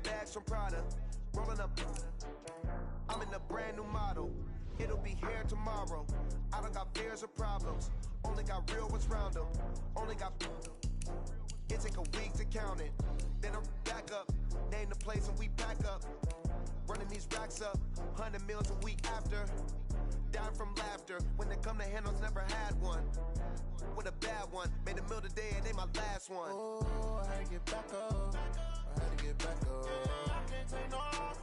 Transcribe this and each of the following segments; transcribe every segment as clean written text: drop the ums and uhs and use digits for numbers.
bags from Prada, rolling up. I'm in a brand new model. It'll be here tomorrow. I don't got fears or problems. Only got real ones round them. Only got. It take a week to count it. Then I'm back up. Name the place and we pack up. Running these racks up. 100 meals a week after. Down from laughter. When they come to handles, never had one. With a bad one. Made a meal today and they my last one. Oh, I had to get back up. I had to get back up. I can't take no off.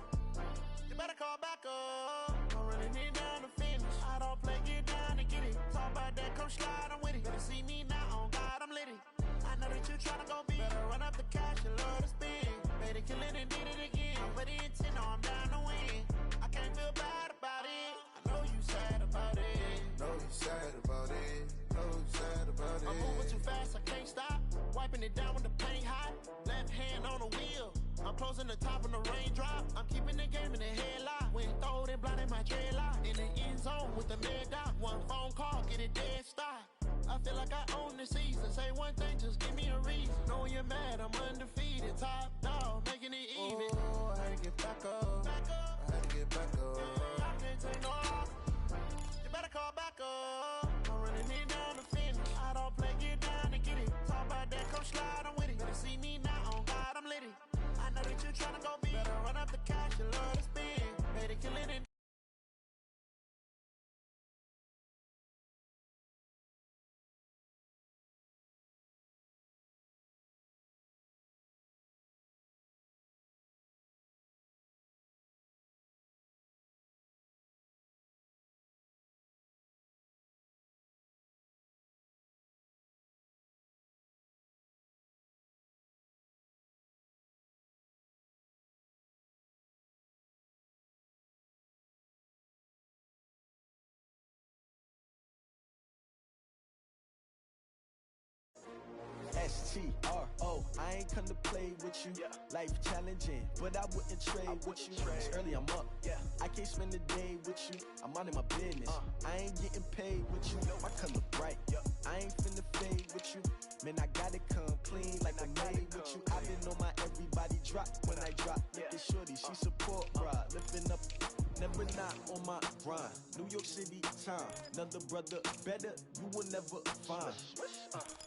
You better call back up. I'm running it down to finish. I don't play, get down to get it. Talk about that, come slide, I'm with it. Better see me now, on God, I'm lit it. I know that you tryna go big. Better run up the cash, you love to spend. Better kill it and did it again. I'm with the intent, no, I'm down to win. I can't feel bad about it. I know you sad about it. Know you sad about it. Know you sad about it. I'm moving too fast, I can't stop. Wiping it down when the paint hot. Left hand on the wheel. I'm closing the top when the raindrop. I'm keeping the game in the headlock. When throwed and blinded my dreadlock. In the end zone with the mad dot. One phone call, get it dead stop. I feel like I own the season. Say one thing, just give me a reason. Knowing you're mad, I'm undefeated. Top dog, making it even. Oh, I had to get back up. I had to get back up. I can't take no off. You better call back up. I'm running it down to finish. I don't play, get down to get it. Talk about that, come slide, I'm with it. Better see me now, on God, I'm lit it. I know that you tryna go big. Better run up the cash, you love to spend. Better kill it and STRO, I ain't come to play with you. Life challenging, but I wouldn't trade with you. It's early, I'm up. I can't spend the day with you. I'm minding my business. I ain't getting paid with you. My color bright. I ain't finna fade with you. Man, I gotta come clean like I made with you. I been on my everybody drop when I drop. Look at shorty, she support bra. Lifting up, never not on my grind. New York City time, another brother better, you will never find.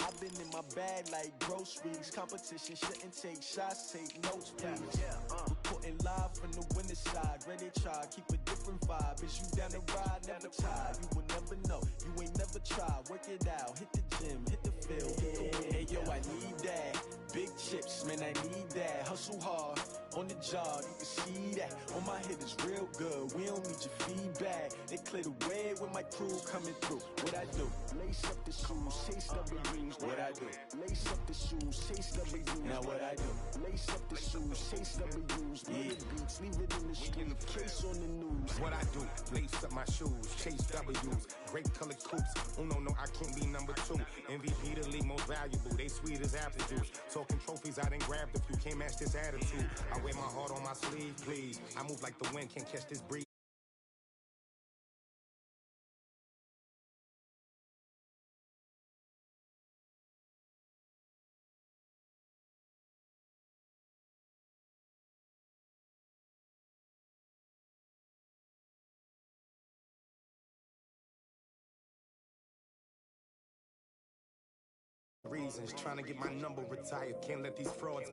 I've been in my bag like groceries. Competition shouldn't take shots, take notes, please. Reporting live from the winter side. Ready to try, keep a different vibe. Is you down the ride, never tired. You will never know, you ain't never tried. Work it out, hit the gym, hit the field. Hey yo, I need that. Big chips, man, I need that. Hustle hard, on the job, you can see that. On my head is real good, we don't need your feedback. They clear the way with my crew coming through. What I do? Lace up the shoes, chase W's. What I do? Lace up the shoes, chase W's. Now what I do? Lace up the shoes, chase W's. Yeah. Beats, leave it in the street, case on the news. What I do? Lace up my shoes, chase W's. Great colored coops. Uno, no, I can't be number 2. MVP the league most valuable. They sweet as apple juice. Talking trophies, I done grabbed a few. Can't match this attitude. I wear my heart on my sleeve, please. I move like the wind, can't catch this breeze. Reasons, trying to get my number retired. Can't let these frauds.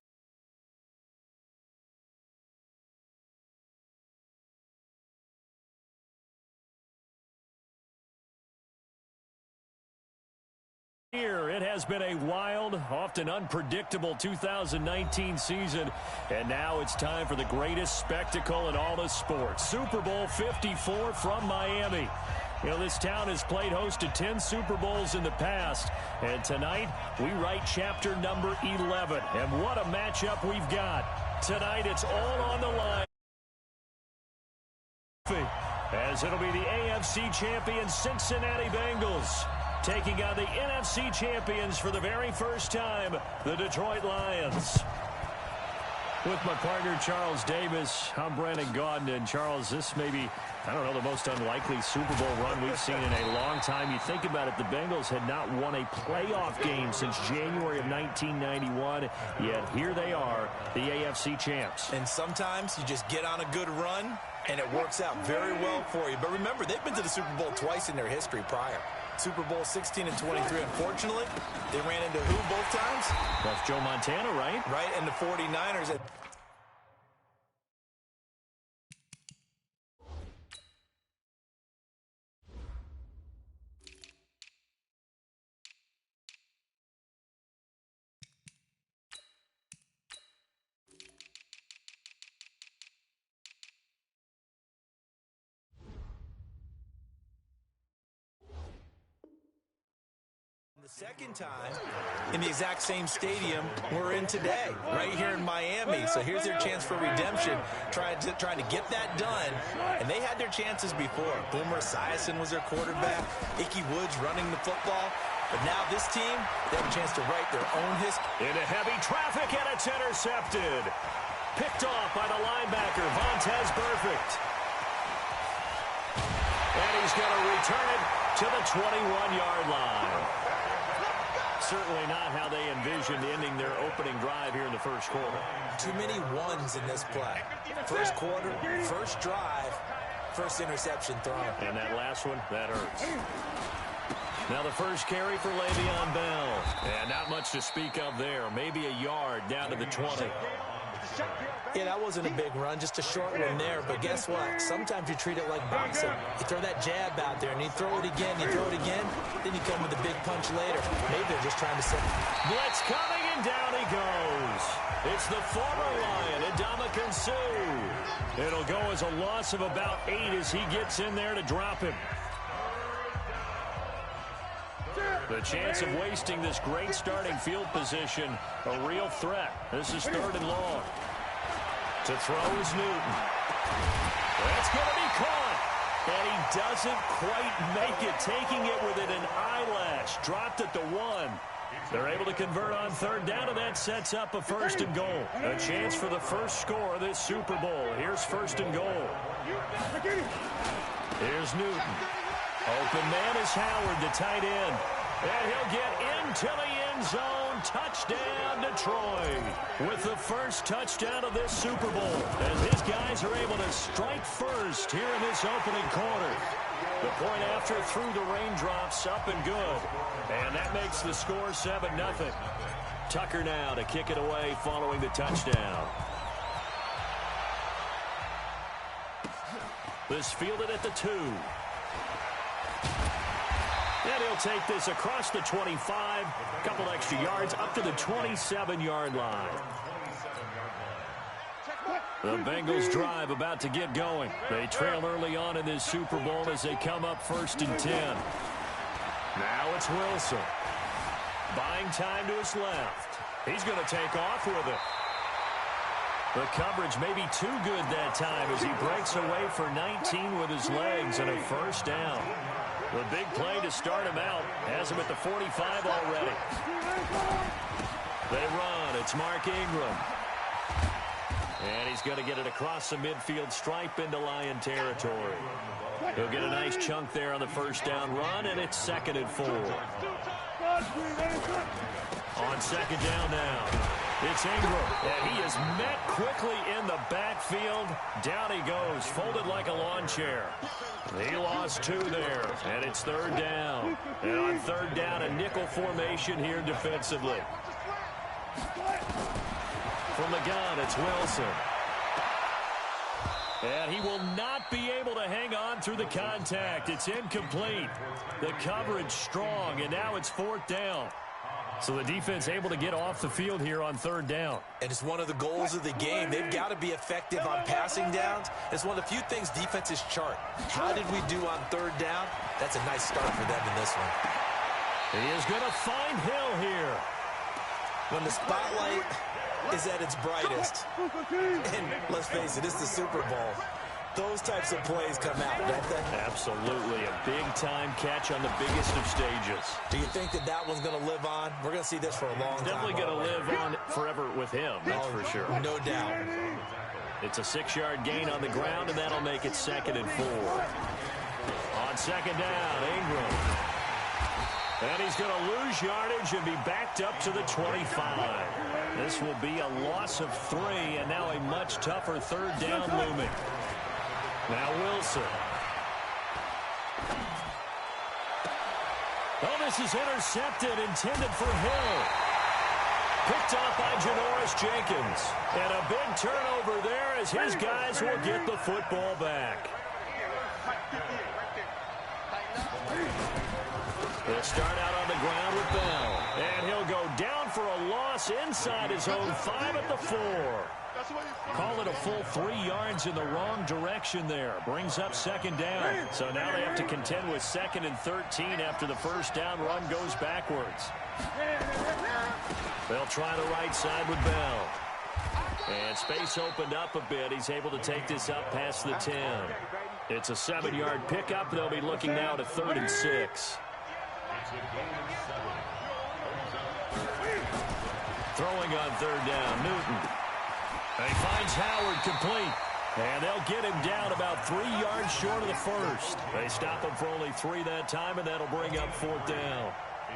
Here, it has been a wild, often unpredictable 2019 season, and now it's time for the greatest spectacle in all of sports. Super Bowl 54 from Miami. You know, this town has played host to 10 Super Bowls in the past, and tonight we write chapter number 11. And what a matchup we've got. Tonight it's all on the line, as it'll be the AFC champion Cincinnati Bengals taking on the NFC champions for the very first time, the Detroit Lions. With my partner, Charles Davis, I'm Brandon Gaudin. And, Charles, this may be, I don't know, the most unlikely Super Bowl run we've seen in a long time. You think about it, the Bengals had not won a playoff game since January of 1991, yet here they are, the AFC champs. And sometimes you just get on a good run, and it works out very well for you. But remember, they've been to the Super Bowl twice in their history prior. Super Bowl 16 and 23. Unfortunately, they ran into who both times? That's Joe Montana, right? Right, and the 49ers. Second time in the exact same stadium we're in today, right here in Miami. So here's their chance for redemption, trying to get that done. And they had their chances before. Boomer Esiason was their quarterback. Ickey Woods running the football. But now this team, they have a chance to write their own history. Into heavy traffic, and it's intercepted. Picked off by the linebacker, Vontaze Burfict. And he's going to return it to the 21-yard line. Certainly not how they envisioned ending their opening drive here in the first quarter. Too many ones in this play. First quarter, first drive, first interception thrown. And that last one, that hurts. Now the first carry for Le'Veon Bell. And not much to speak of there. Maybe a yard down to the 20. Yeah, that wasn't a big run, just a short one there. But guess what? Sometimes you treat it like boxing. You throw that jab out there, and you throw it again, then you come with a big punch later. Maybe they're just trying to set. Blitz coming, and down he goes. It's the former Lion, Ndamukong Suh. It'll go as a loss of about 8 as he gets in there to drop him. The chance of wasting this great starting field position, a real threat. This is 3rd and long. To throw is Newton. That's going to be caught. And he doesn't quite make it, taking it within an eyelash. Dropped at the 1. They're able to convert on 3rd down, and that sets up a 1st and goal. A chance for the first score of this Super Bowl. Here's 1st and goal. Here's Newton. Open man is Howard, the tight end. And he'll get into the end zone. Touchdown, Detroit. With the first touchdown of this Super Bowl, as his guys are able to strike first here in this opening quarter. The point after through the raindrops, up and good. And that makes the score 7-0. Tucker now to kick it away following the touchdown. This fielded at the 2. And he'll take this across the 25, a couple extra yards, up to the 27-yard line. The Bengals drive about to get going. They trail early on in this Super Bowl as they come up 1st and 10. Now it's Wilson. Buying time to his left. He's going to take off with it. The coverage may be too good that time as he breaks away for 19 with his legs and a 1st down. The big play to start him out has him at the 45 already. They run. It's Mark Ingram. And he's going to get it across the midfield stripe into Lion territory. He'll get a nice chunk there on the 1st down run, and it's 2nd and 4. On 2nd down now, it's Ingram, and he is met quickly in the backfield. Down he goes, folded like a lawn chair. He lost 2 there, and it's 3rd down. And on 3rd down, a nickel formation here defensively. From the gun, it's Wilson. And he will not be able to hang on through the contact. It's incomplete. The coverage strong, and now it's 4th down. So the defense able to get off the field here on 3rd down. And it's one of the goals of the game. They've got to be effective on passing downs. It's one of the few things defenses chart. How did we do on 3rd down? That's a nice start for them in this one. He is going to find Hill here. When the spotlight is at its brightest, and let's face it, it's the Super Bowl, Those types of plays come out, don't they? Absolutely. A big-time catch on the biggest of stages. Do you think that that one's going to live on? We're going to see this for a long time. Definitely going to live on forever with him, that's for sure. No doubt. It's a 6-yard gain on the ground, and that'll make it 2nd and 4. On 2nd down, Ingram. And he's going to lose yardage and be backed up to the 25. This will be a loss of 3, and now a much tougher 3rd down looming. Now Wilson. Oh, this is intercepted, intended for Hill. Picked off by Janoris Jenkins. And a big turnover there as his guys will get the football back. He'll start out on the ground with Bell. And he'll go down for a loss inside his own 5 at the 4. Call it a full 3 yards in the wrong direction there. Brings up 2nd down. So now they have to contend with 2nd and 13 after the 1st down run goes backwards. They'll try the right side with Bell. And space opened up a bit. He's able to take this up past the 10. It's a 7-yard pickup. They'll be looking now to 3rd and 6. Throwing on 3rd down, Newton. He finds Howard complete. And they'll get him down about 3 yards short of the 1st. They stop him for only 3 that time, and that'll bring up 4th down.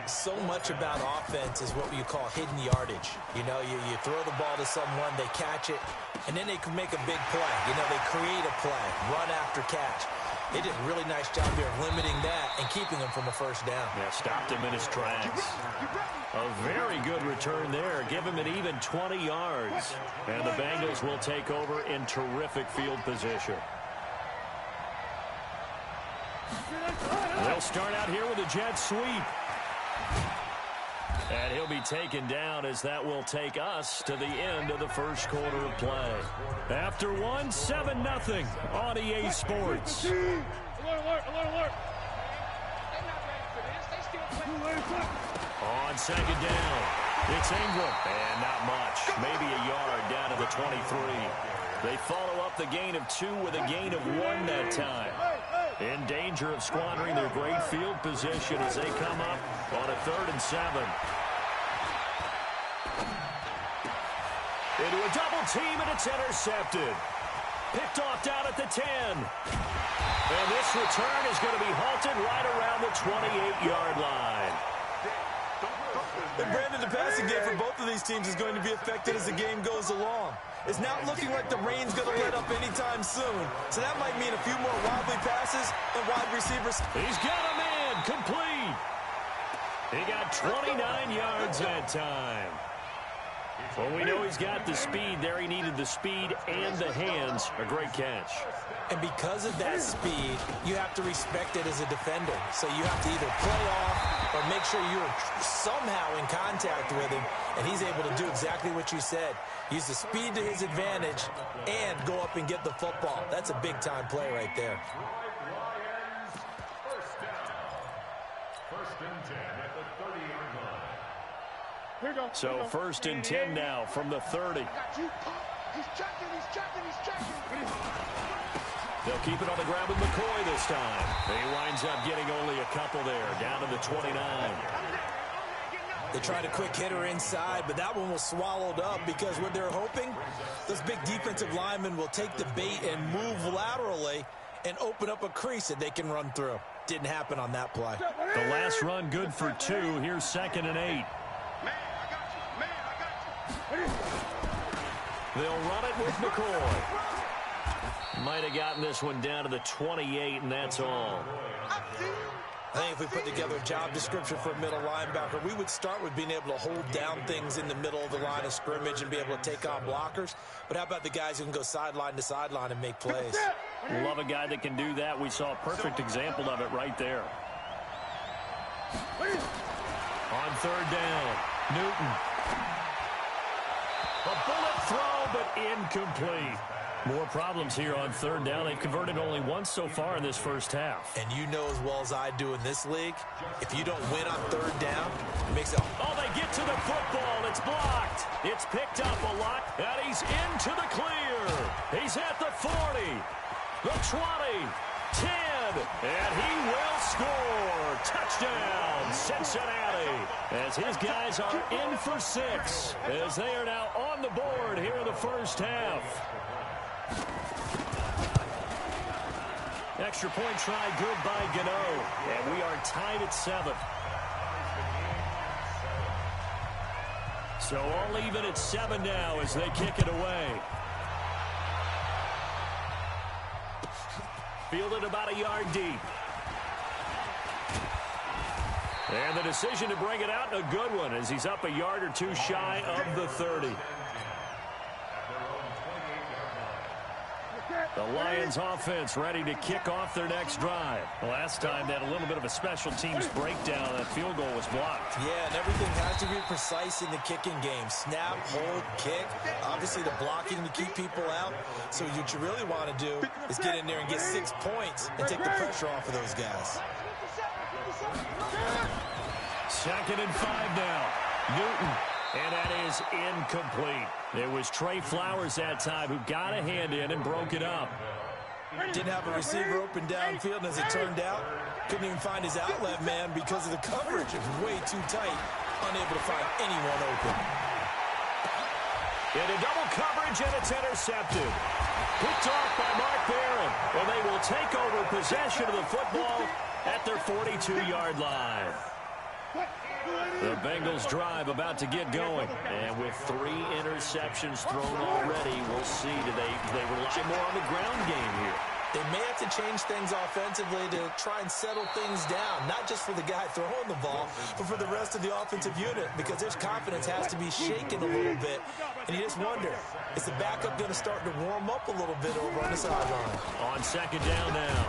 So much about offense is what you call hidden yardage. You know, you throw the ball to someone, they catch it, and then they can make a big play. You know, they create a play, run after catch. They did a really nice job here of limiting that and keeping him from a 1st down. Yeah, stopped him in his tracks. A very good return there. Give him an even 20 yards. And the Bengals will take over in terrific field position. They'll start out here with a jet sweep. And he'll be taken down as that will take us to the end of the 1st quarter of play. After 1, 7-0 on EA Sports. Alert, alert. On 2nd down, it's Ingram. And not much, maybe a yard down to the 23. They follow up the gain of 2 with a gain of 1 that time. In danger of squandering their great field position as they come up on a 3rd and 7. Into a double team, and it's intercepted. Picked off down at the 10. And this return is going to be halted right around the 28-yard line. And Brandon, the passing game for both of these teams is going to be affected as the game goes along. It's not looking like the rain's going to let up anytime soon. So that might mean a few more wobbly passes and wide receivers. He's got him in, complete. He got 29 yards that time. Well, we know he's got the speed there. He needed the speed and the hands. A great catch. And because of that speed, you have to respect it as a defender. So you have to either play off or make sure you're somehow in contact with him. And he's able to do exactly what you said. Use the speed to his advantage and go up and get the football. That's a big-time play right there. So 1st and 10 now from the 30. He's checking. They'll keep it on the ground with McCoy this time. He winds up getting only a couple there, down to the 29. They tried a quick hitter inside, but that one was swallowed up because what they're hoping, those big defensive linemen will take the bait and move laterally and open up a crease that they can run through. Didn't happen on that play. The last run good for 2. Here's 2nd and 8. They'll run it with McCoy. Might have gotten this one down to the 28, and that's all. I think if we put together a job description for a middle linebacker, we would start with being able to hold down things in the middle of the line of scrimmage and be able to take on blockers. But how about the guys who can go sideline to sideline and make plays? Love a guy that can do that. We saw a perfect example of it right there. On 3rd down, Newton. A bullet throw, but incomplete. More problems here on 3rd down. They've converted only once so far in this 1st half. And you know as well as I do in this league, if you don't win on 3rd down, it makes it... Oh, they get to the football. It's blocked. It's picked up a lot, and he's into the clear. He's at the 40. The 20, 10, and he will score. Touchdown, Cincinnati, as his guys are in for 6, as they are now on the board here in the first half. Extra point try good by Gano, and we are tied at 7. So all even at 7 now as they kick it away. Fielded about a yard deep. And the decision to bring it out, a good one, as he's up a yard or two shy of the 30. The Lions offense ready to kick off their next drive. Last time they had a little bit of a special teams breakdown. That field goal was blocked. Yeah, and everything has to be precise in the kicking game. Snap, hold, kick. Obviously the blocking to keep people out. So what you really want to do is get in there and get 6 points and take the pressure off of those guys. 2nd and 5 now. Newton. And that is incomplete. It was Trey Flowers that time who got a hand in and broke it up. Didn't have a receiver open downfield, and as it turned out, couldn't even find his outlet man because of the coverage. It was way too tight, unable to find anyone open. Into double coverage, and it's intercepted. Picked off by Mark Barron. And they will take over possession of the football at their 42-yard line. The Bengals drive about to get going. And with 3 interceptions thrown already, we'll see. Do they rely more on the ground game here? They may have to change things offensively to try and settle things down, not just for the guy throwing the ball, but for the rest of the offensive unit, because their confidence has to be shaken a little bit. And you just wonder, is the backup going to start to warm up a little bit over on the sideline? On 2nd down now.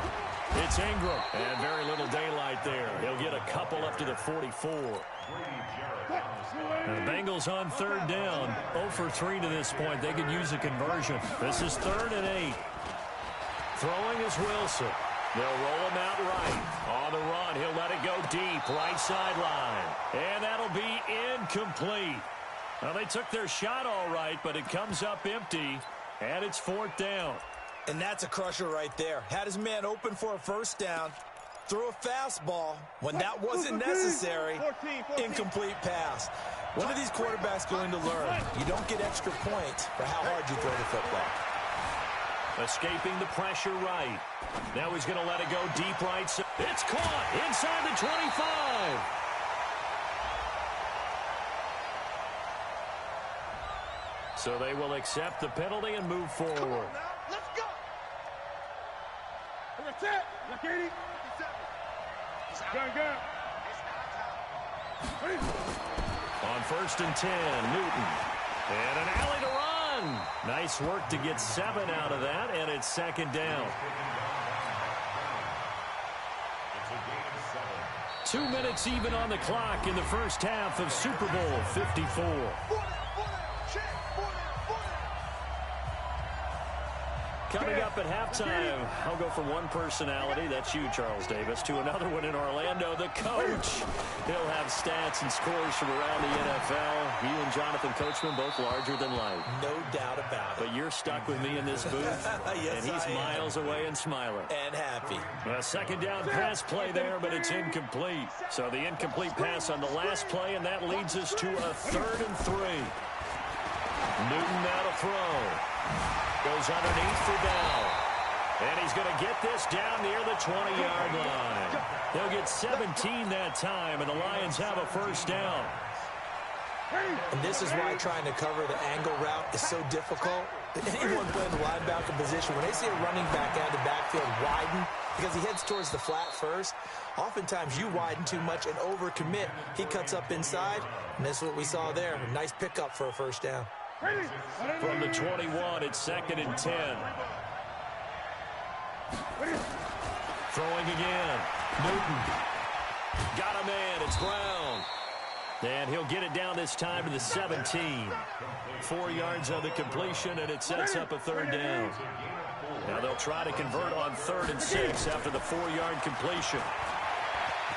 It's Ingram, and very little daylight there. He'll get a couple up to the 44. And the Bengals on 3rd down, 0 for 3 to this point. They could use a conversion. This is 3rd and 8. Throwing is Wilson. They'll roll him out right. On the run, he'll let it go deep, right sideline. And that'll be incomplete. Well, they took their shot all right, but it comes up empty, and it's 4th down. And that's a crusher right there. Had his man open for a 1st down. Threw a fastball when that wasn't necessary. Incomplete pass. When are these quarterbacks going to learn? You don't get extra points for how hard you throw the football. Escaping the pressure right. Now he's going to let it go deep right. It's caught inside the 25. So they will accept the penalty and move forward. Let's go. That's it. Look, Katie. Go. On 1st and 10, Newton. And an alley to run. Nice work to get 7 out of that, and it's 2nd down. 2 minutes even on the clock in the first half of Super Bowl 54. Coming up at halftime, I'll go from one personality, that's you, Charles Davis, to another one in Orlando, the coach. He'll have stats and scores from around the NFL. You and Jonathan Coachman, both larger than life. No doubt about it. But you're stuck with me in this booth, yes, and he's miles away and smiling. And happy. A 2nd down pass play there, but it's incomplete. So the incomplete pass on the last play, and that leads us to a 3rd and 3. Newton now to throw. Goes underneath for down. And he's going to get this down near the 20-yard line. They'll get 17 that time, and the Lions have a 1st down. And this is why trying to cover the angle route is so difficult. Anyone playing the linebacker position, when they see a running back out of the backfield widen, because he heads towards the flat first, oftentimes you widen too much and overcommit. He cuts up inside, and that's what we saw there. A nice pickup for a 1st down. From the 21, it's 2nd and 10. Throwing again. Newton. Got a man. It's Brown. And he'll get it down this time to the 17. 4 yards on the completion, and it sets up a 3rd down. Now they'll try to convert on 3rd and 6 after the 4-yard completion.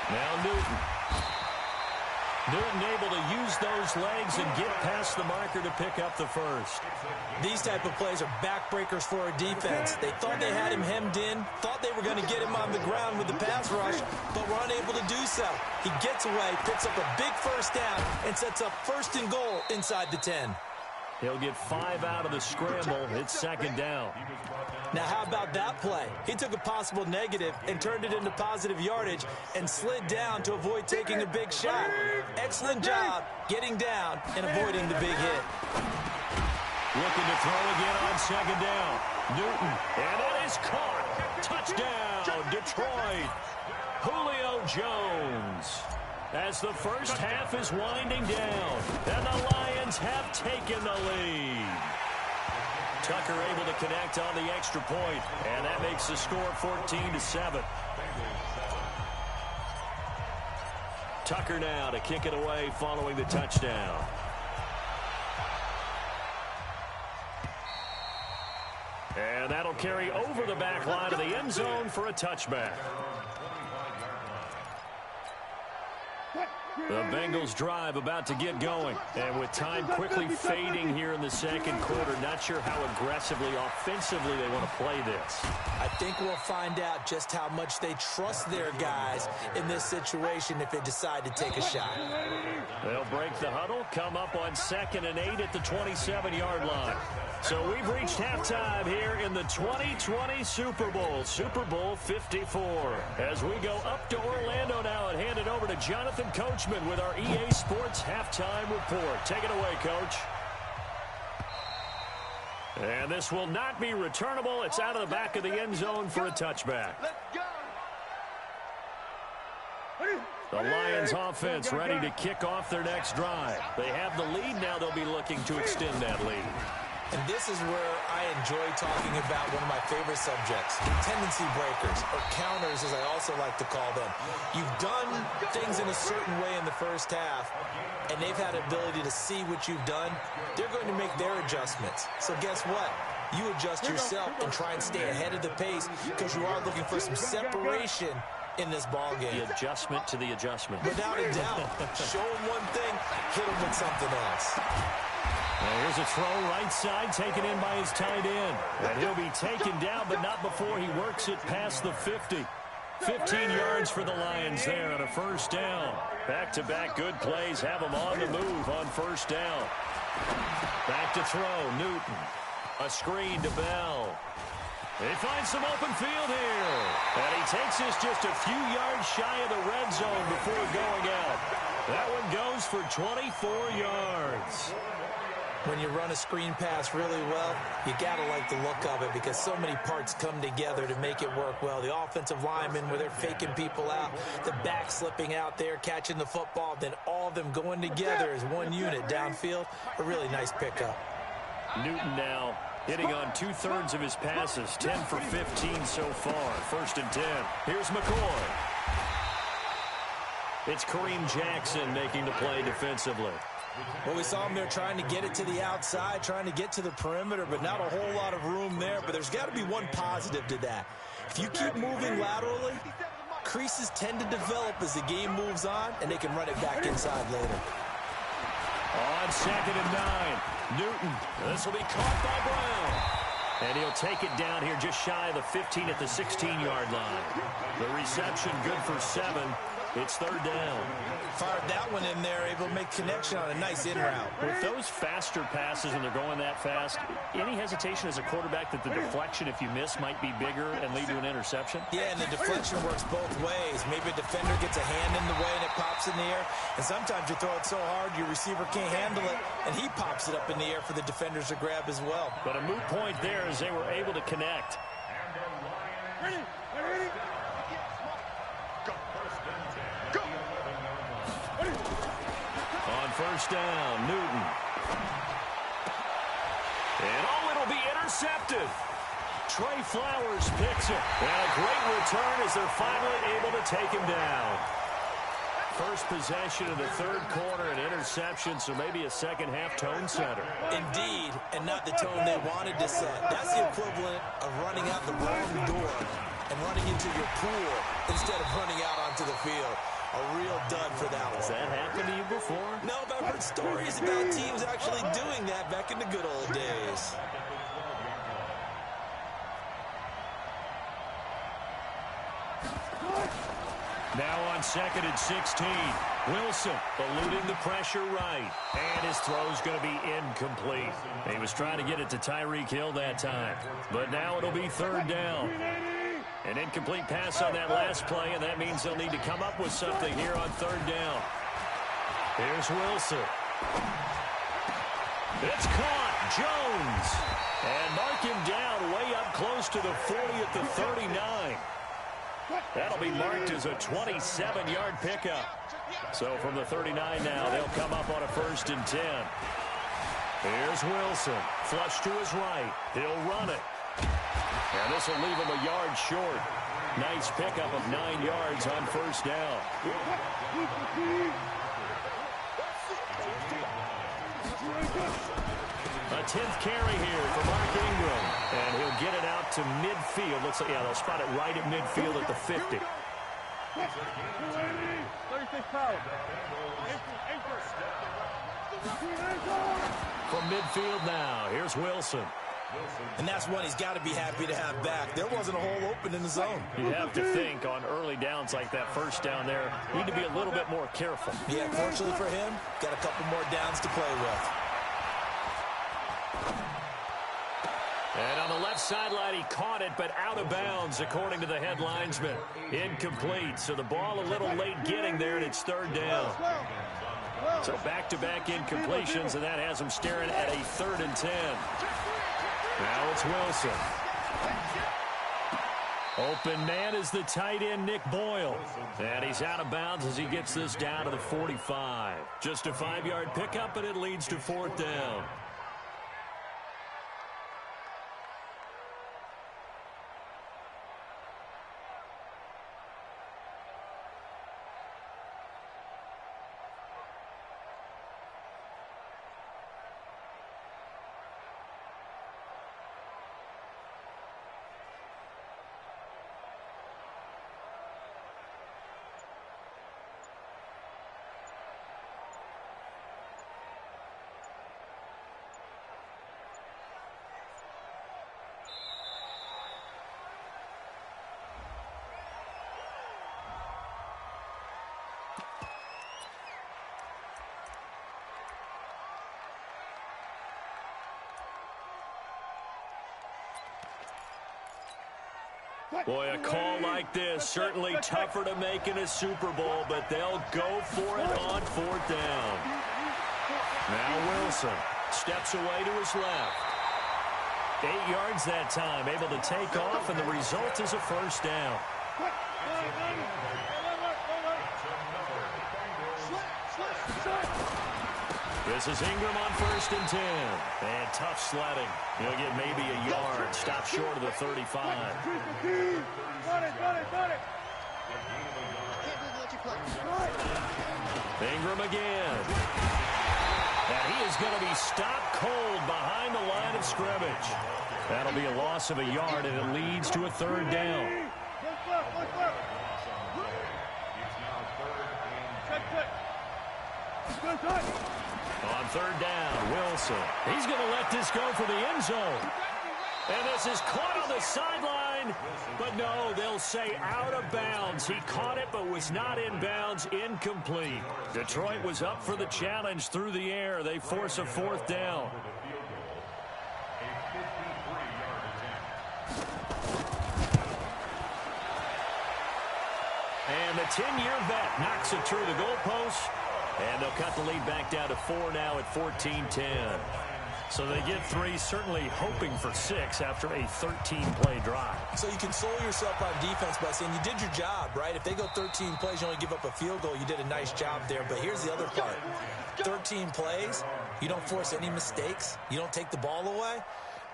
Now Newton. Newton able to use those legs and get past the marker to pick up the first. These type of plays are backbreakers for a defense. They thought they had him hemmed in, thought they were going to get him on the ground with the pass rush, but were unable to do so. He gets away, picks up a big first down, and sets up 1st and goal inside the 10. He'll get 5 out of the scramble. It's 2nd down. Now, how about that play? He took a possible negative and turned it into positive yardage and slid down to avoid taking a big shot. Excellent job getting down and avoiding the big hit. Looking to throw again on 2nd down. Newton, and it is caught. Touchdown, Detroit. Julio Jones. As the first half is winding down, and the Lions have taken the lead. Tucker able to connect on the extra point, and that makes the score 14-7. Tucker now to kick it away following the touchdown. And that'll carry over the back line of the end zone for a touchback. The Bengals drive about to get going. And with time quickly fading here in the 2nd quarter, not sure how aggressively, offensively they want to play this. I think we'll find out just how much they trust their guys in this situation if they decide to take a shot. They'll break the huddle, come up on 2nd and 8 at the 27-yard line. So we've reached halftime here in the 2020 Super Bowl, Super Bowl 54. As we go up to Orlando now and hand it over to Jonathan Coachman with our EA Sports Halftime Report. Take it away, Coach. And this will not be returnable. It's out of the back of the end zone for a touchback. Let's go. The Lions offense ready to kick off their next drive. They have the lead now. They'll be looking to extend that lead. And this is where I enjoy talking about one of my favorite subjects, tendency breakers, or counters as I also like to call them. You've done things in a certain way in the first half, and they've had the ability to see what you've done. They're going to make their adjustments. So guess what? You adjust yourself and try and stay ahead of the pace because you are looking for some separation in this ball game. The adjustment to the adjustment. Without a doubt. Show them one thing, hit them with something else. Well, here's a throw right side taken in by his tight end. And he'll be taken down, but not before he works it past the 50. 15 yards for the Lions there on a first down. Back-to-back good plays have them on the move on first down. Back to throw, Newton. A screen to Bell. He finds some open field here. And he takes this just a few yards shy of the red zone before going out. That one goes for 24 yards. When you run a screen pass really well, you got to like the look of it because so many parts come together to make it work well. The offensive linemen, where they're faking people out, the back slipping out there, catching the football, then all of them going together as one unit downfield. A really nice pickup. Newton now hitting on 2/3 of his passes, 10 for 15 so far. 1st and 10. Here's McCoy. It's Kareem Jackson making the play defensively. Well, we saw him there trying to get it to the outside, trying to get to the perimeter, but not a whole lot of room there. But there's got to be one positive to that. If you keep moving laterally, creases tend to develop as the game moves on, and they can run it back inside later. On 2nd and 9, Newton. This will be caught by Brown. And he'll take it down here just shy of the 15 at the 16-yard line. The reception good for 7. It's 3rd down. Fired that one in there, able to make connection on a nice in route. With those faster passes and they're going that fast, any hesitation as a quarterback that the deflection, if you miss, might be bigger and lead to an interception? Yeah, and the deflection works both ways. Maybe a defender gets a hand in the way and it pops in the air. And sometimes you throw it so hard your receiver can't handle it, and he pops it up in the air for the defenders to grab as well. But a moot point there as they were able to connect. Ready? Ready? On first down, Newton. And it'll be intercepted. Trey Flowers picks it. And a great return as they're finally able to take him down. First possession of the 3rd quarter, an interception, so maybe a second-half tone setter. Indeed, and not the tone they wanted to set. That's the equivalent of running out the wrong door and running into your pool instead of running out onto the field. A real dud for that one. Has that happened to you before? No, but I've heard stories about teams actually doing that back in the good old days. Now on 2nd and 16. Wilson eluding the pressure right. And his throw's going to be incomplete. He was trying to get it to Tyreek Hill that time. But now it'll be 3rd down. An incomplete pass on that last play, and that means they'll need to come up with something here on 3rd down. Here's Wilson. It's caught. Jones. And mark him down way up close to the 40 at the 39. That'll be marked as a 27-yard pickup. So from the 39 now, they'll come up on a 1st and 10. Here's Wilson. Flush to his right. He'll run it. And this will leave him a yard short. Nice pickup of 9 yards on 1st down. A 10th carry here for Mark Ingram. And he'll get it out to midfield. Looks like, yeah, they'll spot it right at midfield at the 50. From midfield now, here's Wilson. And that's one he's got to be happy to have back. There wasn't a hole open in the zone. You'd have to think on early downs like that 1st down there, need to be a little bit more careful. Yeah, fortunately for him, got a couple more downs to play with. And on the left sideline, he caught it, but out of bounds, according to the head linesman. Incomplete, so the ball a little late getting there, and it's 3rd down. So back-to-back incompletions, and that has him staring at a 3rd and 10. Now it's Wilson. Open man is the tight end, Nick Boyle. And he's out of bounds as he gets this down to the 45. Just a 5-yard pickup, and it leads to 4th down. Boy, a call like this, certainly tougher to make in a Super Bowl, but they'll go for it on 4th down. Now Wilson steps away to his left. 8 yards that time, able to take off, and the result is a 1st down. This is Ingram on 1st and 10. And tough sledding. He'll get maybe a yard. Stop short of the 35. Ingram again. And he is going to be stopped cold behind the line of scrimmage. That'll be a loss of a yard, and it leads to a 3rd down. On 3rd down, Wilson. He's going to let this go for the end zone. And this is caught on the sideline. But no, they'll say out of bounds. He caught it but was not in bounds. Incomplete. Detroit was up for the challenge through the air. They force a 4th down. And the 10-year vet knocks it through the goalpost. And they'll cut the lead back down to 4 now at 14-10. So they get 3, certainly hoping for 6 after a 13-play drive. So you console yourself on defense by saying you did your job, right? If they go 13 plays, you only give up a field goal, you did a nice job there. But here's the other part. 13 plays, you don't force any mistakes, you don't take the ball away.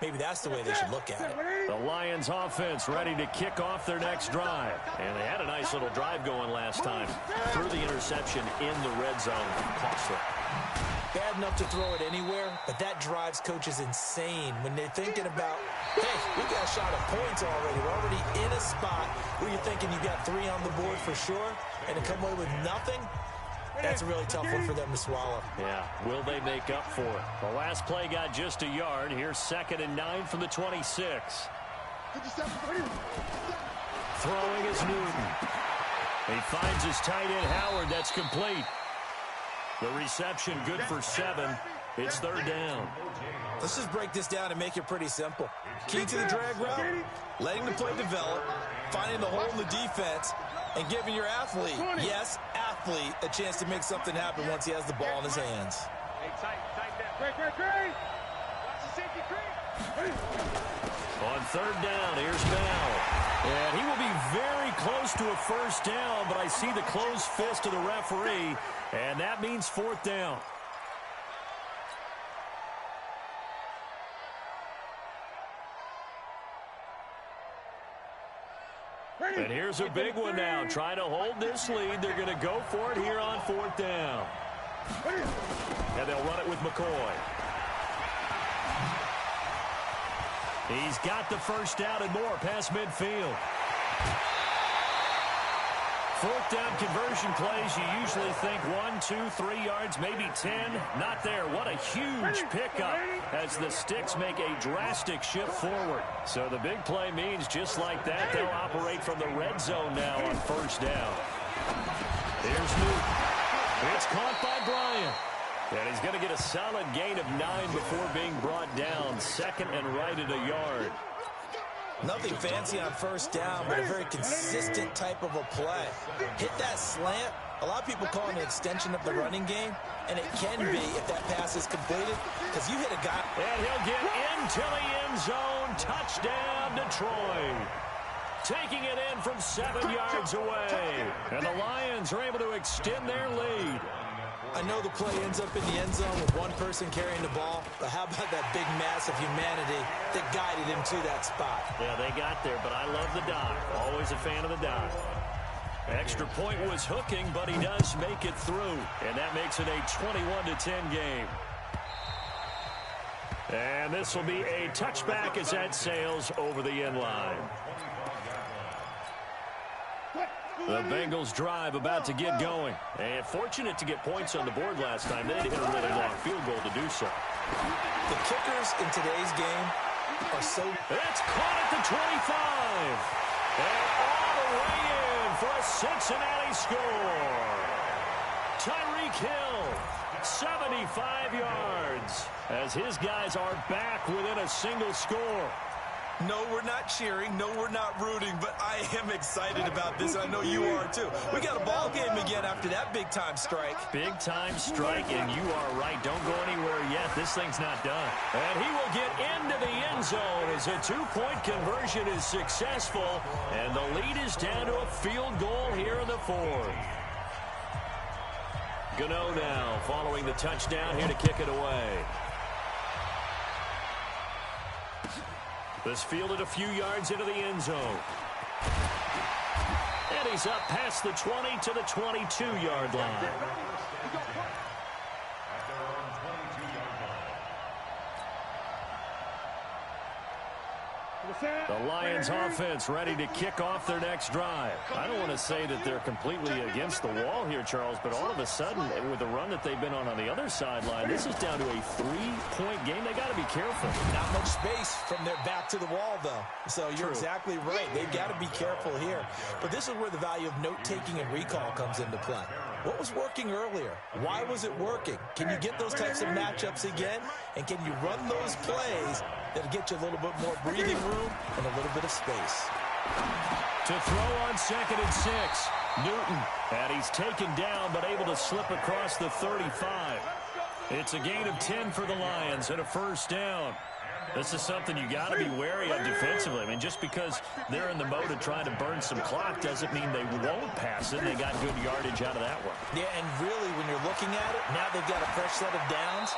Maybe that's the way they should look at it. The Lions offense ready to kick off their next drive. And they had a nice little drive going last time. Threw the interception in the red zone. Costly. bad enough to throw it anywhere, but that drives coaches insane when they're thinking about, hey, we got a shot at points already. We're already in a spot where you're thinking you got 3 on the board for sure, and to come away with nothing, that's a really tough one for them to swallow. Yeah, will they make up for it? The last play got just a yard. Here's 2nd and 9 from the 26. Throwing is Newton. He finds his tight end, Howard. That's complete. The reception good for 7. It's 3rd down. Let's just break this down and make it pretty simple. Key to the drag route, letting the play develop, finding the hole in the defense, and giving your athlete, yes, athlete, a chance to make something happen once he has the ball in his hands. On 3rd down, here's Bell. And he will be very close to a 1st down, but I see the closed fist of the referee, and that means 4th down. And here's a big one now. Trying to hold this lead. They're going to go for it here on 4th down. And they'll run it with McCoy. He's got the 1st down and more past midfield. 4th down conversion plays, you usually think 1, 2, 3 yards, maybe 10. Not there. What a huge pickup as the Sticks make a drastic shift forward. So the big play means just like that, they'll operate from the red zone now on 1st down. Here's Newton. It's caught by Bryant. And he's going to get a solid gain of 9 before being brought down. 2nd and right at a yard. Nothing fancy on 1st down, but a very consistent type of a play. Hit that slant. A lot of people call it an extension of the running game, and it can be if that pass is completed, because you hit a guy. And he'll get into the end zone. Touchdown, Detroit. Taking it in from 7 yards away. And the Lions are able to extend their lead. I know the play ends up in the end zone with one person carrying the ball, but how about that big mass of humanity that guided him to that spot? Yeah, they got there, but I love the dive. Always a fan of the dive. Extra point was hooking, but he does make it through, and that makes it a 21-10 game. And this will be a touchback as that sails over the end line. The Bengals drive about to get going. And fortunate to get points on the board last time. They didn't hit a really long field goal to do so. The kickers in today's game are so... It's caught at the 25. And all the way in for a Cincinnati score. Tyreek Hill, 75 yards. As his guys are back within a single score. No, we're not cheering. No, we're not rooting, but I am excited about this. I know you are, too. We got a ball game again after that big-time strike. Big-time strike, and you are right. Don't go anywhere yet. This thing's not done. And he will get into the end zone as a 2-point conversion is successful, and the lead is down to a field goal here in the 4th. Gano now following the touchdown here to kick it away. This fielded a few yards into the end zone. And he's up past the 20 to the 22-yard line. The Lions offense ready to kick off their next drive. I don't want to say that they're completely against the wall here, Charles, but all of a sudden, with the run that they've been on the other sideline, this is down to a 3-point game. They got to be careful. Not much space from their back to the wall, though. So you're exactly right. They've got to be careful here. But this is where the value of note-taking and recall comes into play. What was working earlier? Why was it working? Can you get those types of matchups again? And can you run those plays that'll get you a little bit more breathing room and a little bit of space? To throw on 2nd and 6, Newton. And he's taken down but able to slip across the 35. It's a gain of 10 for the Lions and a 1st down. This is something you got to be wary of defensively. I mean, just because they're in the mode of trying to burn some clock doesn't mean they won't pass it. They got good yardage out of that one. Yeah, and really, when you're looking at it, now they've got a fresh set of downs.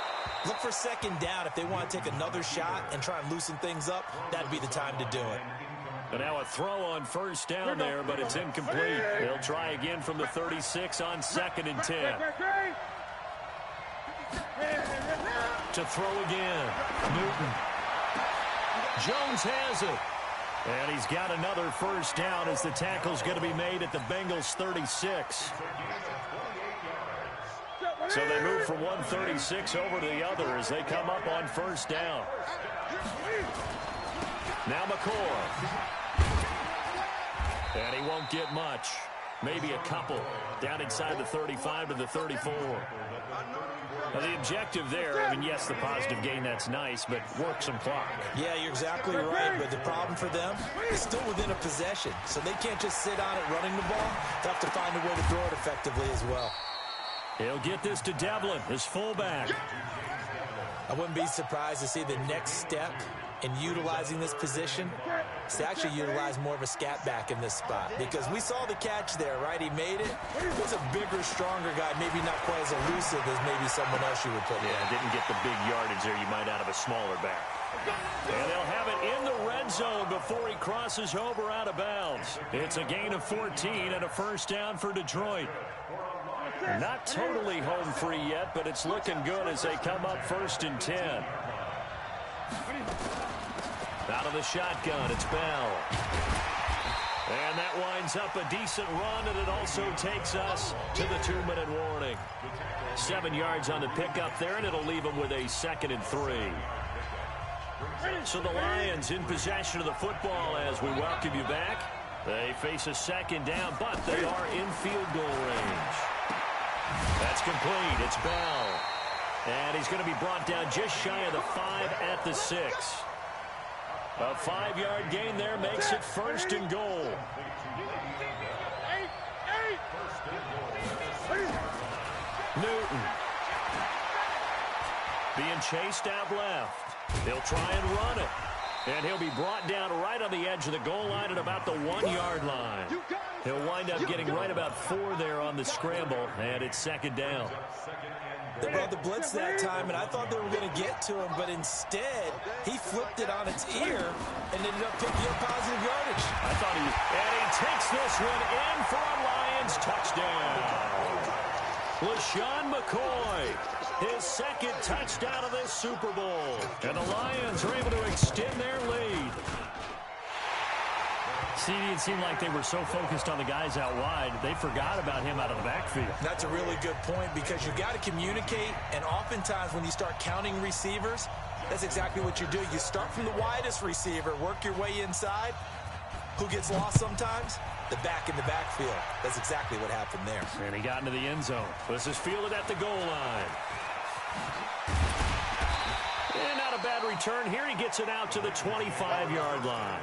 Look for 2nd down. If they want to take another shot and try and loosen things up, that'd be the time to do it. And now a throw on 1st down there, but it's incomplete. They'll try again from the 36 on 2nd and 10. To throw again. Newton. Jones has it. And he's got another first down as the tackle's going to be made at the Bengals 36. So they move from 136 over to the other as they come up on first down. Now McCoy. And he won't get much. Maybe a couple. Down inside the 35 to the 34. Now the objective there, I mean, yes, the positive gain, that's nice, but work some clock. Yeah, you're exactly right, but the problem for them is still within a possession. So they can't just sit on it running the ball. They have to find a way to throw it effectively as well. He'll get this to Devlin, his fullback. I wouldn't be surprised to see the next step in utilizing this position is to actually utilize more of a scat back in this spot, because we saw the catch there, right? He made it. He was a bigger, stronger guy, maybe not quite as elusive as maybe someone else you would put there. Yeah, didn't get the big yardage there you might out of a smaller back. And they'll have it in the red zone before he crosses over out of bounds. It's a gain of 14 and a first down for Detroit. Not totally home free yet, but it's looking good as they come up 1st and 10. Out of the shotgun, it's Bell. And that winds up a decent run, and it also takes us to the 2-minute warning. 7 yards on the pickup there, and it'll leave them with a 2nd and 3. So the Lions in possession of the football as we welcome you back. They face a 2nd down, but they are in field goal range. That's complete. It's Bell. And he's going to be brought down just shy of the 5 at the 6. A 5-yard gain there makes it 1st and goal. Newton. Being chased out left. He'll try and run it. And he'll be brought down right on the edge of the goal line at about the 1-yard line. He'll wind up getting right about 4 there on the scramble, and it's 2nd down. They brought the blitz that time, and I thought they were going to get to him, but instead, he flipped it on its ear and ended up picking up positive yardage. I thought and he takes this one in for a Lions touchdown. LaShawn McCoy, his 2nd touchdown of this Super Bowl. And the Lions are able to extend their lead. See, it seemed like they were so focused on the guys out wide, they forgot about him out of the backfield. That's a really good point, because you've got to communicate, and oftentimes when you start counting receivers, that's exactly what you do. You start from the widest receiver, work your way inside. Who gets lost sometimes? The back in the backfield. That's exactly what happened there. And he got into the end zone. This is fielded at the goal line. And not a bad return here. He gets it out to the 25-yard line.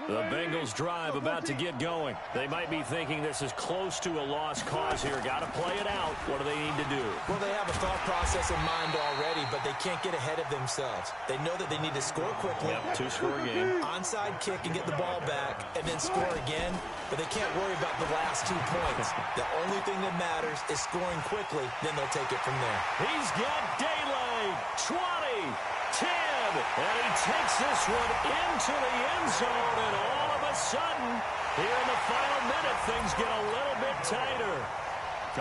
The Bengals drive about to get going. They might be thinking this is close to a lost cause here. Got to play it out. What do they need to do? Well, they have a thought process in mind already, but they can't get ahead of themselves. They know that they need to score quickly. Yep, 2-score game. Onside kick and get the ball back, and then score again. But they can't worry about the last 2 points. The only thing that matters is scoring quickly. Then they'll take it from there. He's got daylight. 20. 10, and he takes this one into the end zone, and all of a sudden, here in the final minute, things get a little bit tighter.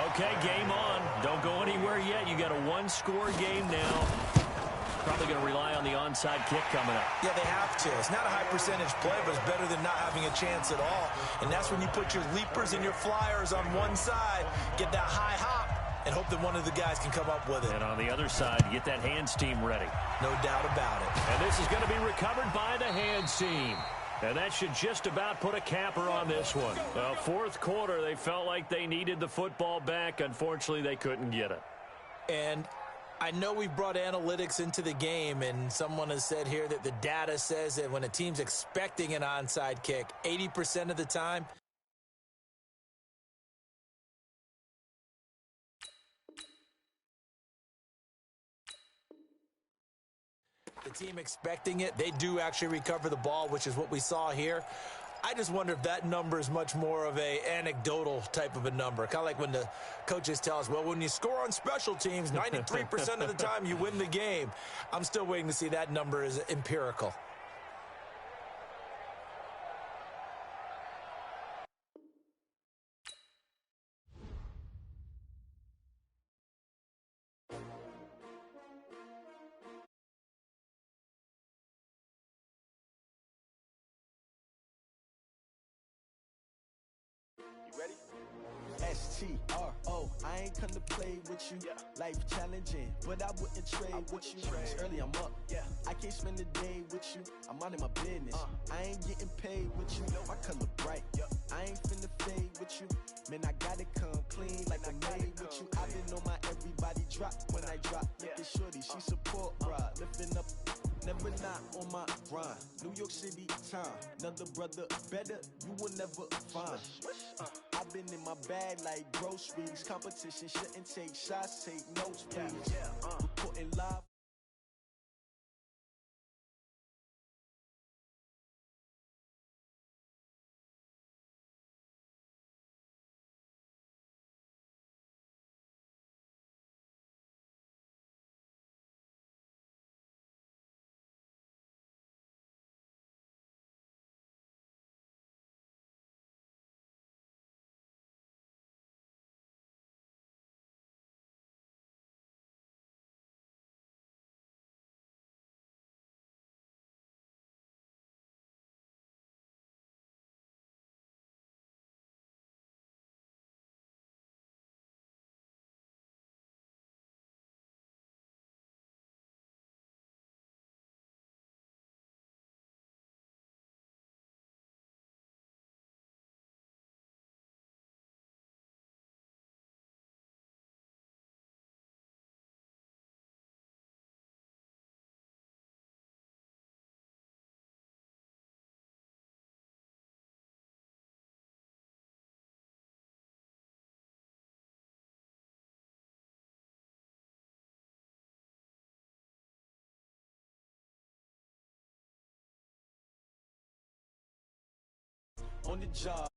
Okay, game on. Don't go anywhere yet. You got a 1-score game now. Probably going to rely on the onside kick coming up. Yeah, they have to. It's not a high percentage play, but it's better than not having a chance at all. And that's when you put your leapers and your flyers on one side, get that high hop, and hope that one of the guys can come up with it. And on the other side, get that hands team ready. No doubt about it. And this is going to be recovered by the hands team. And that should just about put a capper on this one. Well, 4th quarter, they felt like they needed the football back. Unfortunately, they couldn't get it. And I know we brought analytics into the game, and someone has said here that the data says that when a team's expecting an onside kick, 80% of the time, the team expecting it, they do actually recover the ball, which is what we saw here. I just wonder if that number is much more of a anecdotal type of a number. Kind of like when the coaches tell us, well, when you score on special teams, 93% of the time you win the game. I'm still waiting to see that number is empirical. You ready? STRO, I ain't come to play with you. Life challenging, but I wouldn't trade with you. It's early, I'm up. I can't spend the day with you. I'm out of my business. I ain't getting paid with you. My color bright. I ain't finna fade with you. Man, I gotta come clean like I made with you. I been on my everybody drop when I drop. Look at shorty, she support, bruh. Lifting up, never not on my grind. New York City time, another brother better, you will never find. I've been in my bag like groceries. Competition shouldn't take shots, take notes, please. Reporting live. On the job.